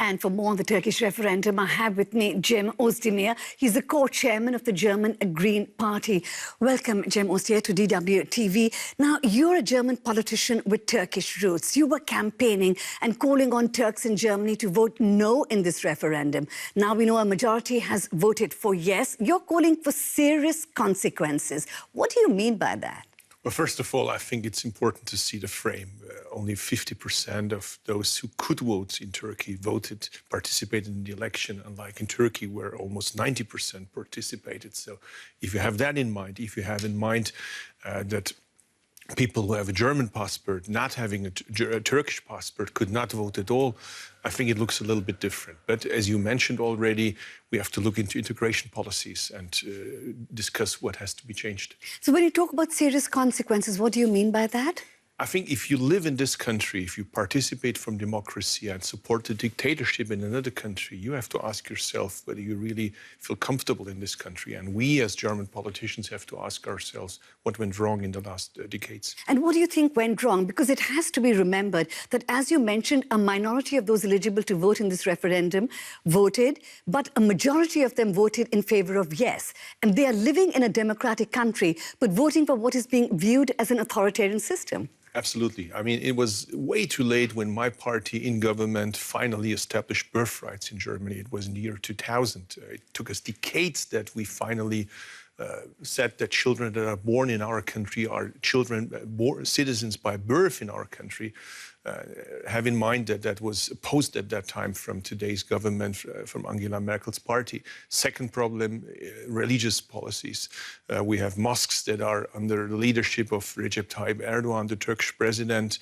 And for more on the Turkish referendum, I have with me Cem Özdemir. He's the co-chairman of the German Green Party. Welcome, Cem Özdemir, to DW TV. Now, you're a German politician with Turkish roots. You were campaigning and calling on Turks in Germany to vote no in this referendum. Now we know a majority has voted for yes. You're calling for serious consequences. What do you mean by that? Well, first of all, I think it's important to see the frame. Only 50% of those who could vote in Turkey participated in the election, unlike in Turkey, where almost 90% participated. So if you have that in mind, if you have in mind that people who have a German passport, not having a Turkish passport, could not vote at all, I think it looks a little bit different. But as you mentioned already, we have to look into integration policies and discuss what has to be changed. So when you talk about serious consequences, what do you mean by that? I think if you live in this country, if you participate from democracy and support the dictatorship in another country, you have to ask yourself whether you really feel comfortable in this country. And we as German politicians have to ask ourselves what went wrong in the last decades. And what do you think went wrong? Because it has to be remembered that, as you mentioned, a minority of those eligible to vote in this referendum voted, but a majority of them voted in favor of yes. And they are living in a democratic country, but voting for what is being viewed as an authoritarian system. Absolutely. I mean, it was way too late when my party in government finally established birthrights in Germany. It was in the year 2000. It took us decades that we finally said that children that are born in our country are citizens by birth in our country. Have in mind that that was opposed at that time from today's government, from Angela Merkel's party. Second problem, religious policies. We have mosques that are under the leadership of Recep Tayyip Erdogan, the Turkish president.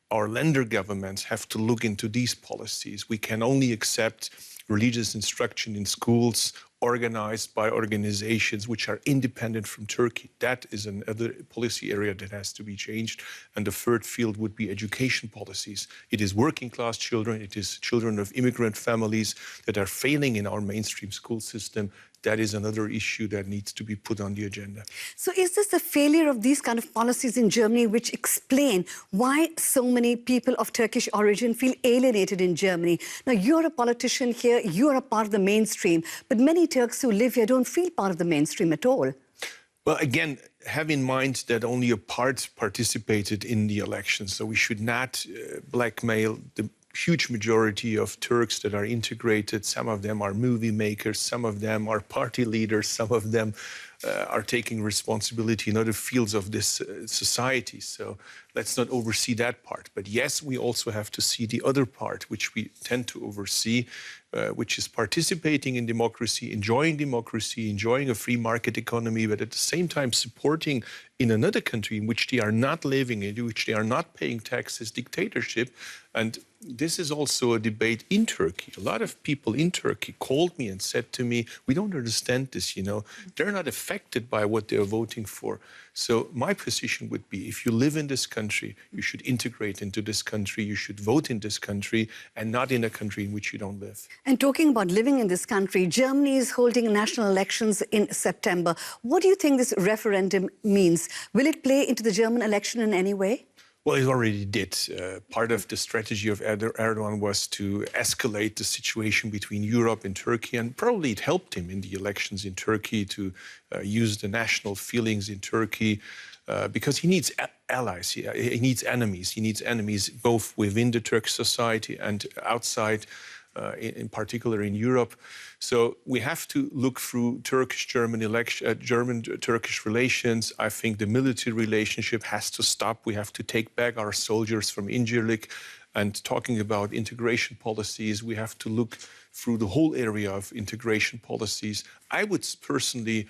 Our Länder governments have to look into these policies. We can only accept religious instruction in schools organized by organizations which are independent from Turkey. That is another policy area that has to be changed. And the third field would be education policies. It is working class children, it is children of immigrant families that are failing in our mainstream school system. That is another issue that needs to be put on the agenda. So is this the failure of these kind of policies in Germany which explain why so many people of Turkish origin feel alienated in Germany? Now, you're a politician here, you're a part of the mainstream, but many Turks who live here don't feel part of the mainstream at all. Well, again, have in mind that only a part participated in the election, so we should not blackmail the huge majority of Turks that are integrated. Some of them are movie makers, some of them are party leaders, some of them are taking responsibility in other fields of this society. So let's not oversee that part. But yes, we also have to see the other part, which we tend to oversee, which is participating in democracy, enjoying a free market economy, but at the same time supporting in another country in which they are not living, in which they are not paying taxes, dictatorship. And this is also a debate in Turkey. A lot of people in Turkey called me and said to me, we don't understand this, you know. They're not affected by what they're voting for. So my position would be, if you live in this country, you should integrate into this country, you should vote in this country, and not in a country in which you don't live. And talking about living in this country, Germany is holding national elections in September. What do you think this referendum means? Will it play into the German election in any way? Well, it already did. Part of the strategy of Erdogan was to escalate the situation between Europe and Turkey, and probably it helped him in the elections in Turkey to use the national feelings in Turkey, because he needs allies, he needs enemies. He needs enemies both within the Turkish society and outside, in particular in Europe. So we have to look through German-Turkish relations. I think the military relationship has to stop. We have to take back our soldiers from Incirlik. And talking about integration policies, we have to look through the whole area of integration policies. I would personally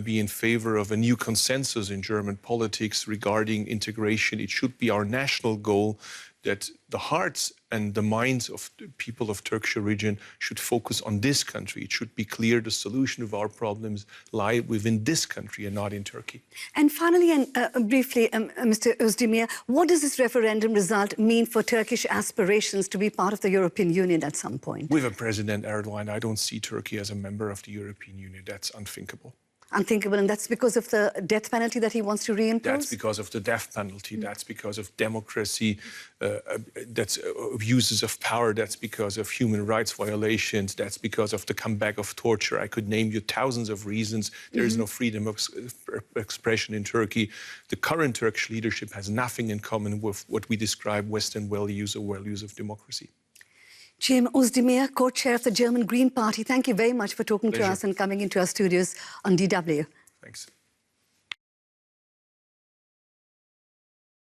be in favor of a new consensus in German politics regarding integration. It should be our national goal that the hearts and the minds of the people of Turkish origin should focus on this country. It should be clear the solution of our problems lie within this country and not in Turkey. And finally, and briefly, Mr. Özdemir, what does this referendum result mean for Turkish aspirations to be part of the European Union at some point? With a President Erdogan, I don't see Turkey as a member of the European Union. That's unthinkable. unthinkable, and that's because of the death penalty that he wants to reimpose? That's because of the death penalty. That's because of democracy. That's abuses of power. That's because of human rights violations. That's because of the comeback of torture. I could name you thousands of reasons. There is no freedom of expression in Turkey. The current Turkish leadership has nothing in common with what we describe Western values or values of democracy. Cem Özdemir, co-chair of the German Green Party, thank you very much for talking to us and coming into our studios on DW. Thanks.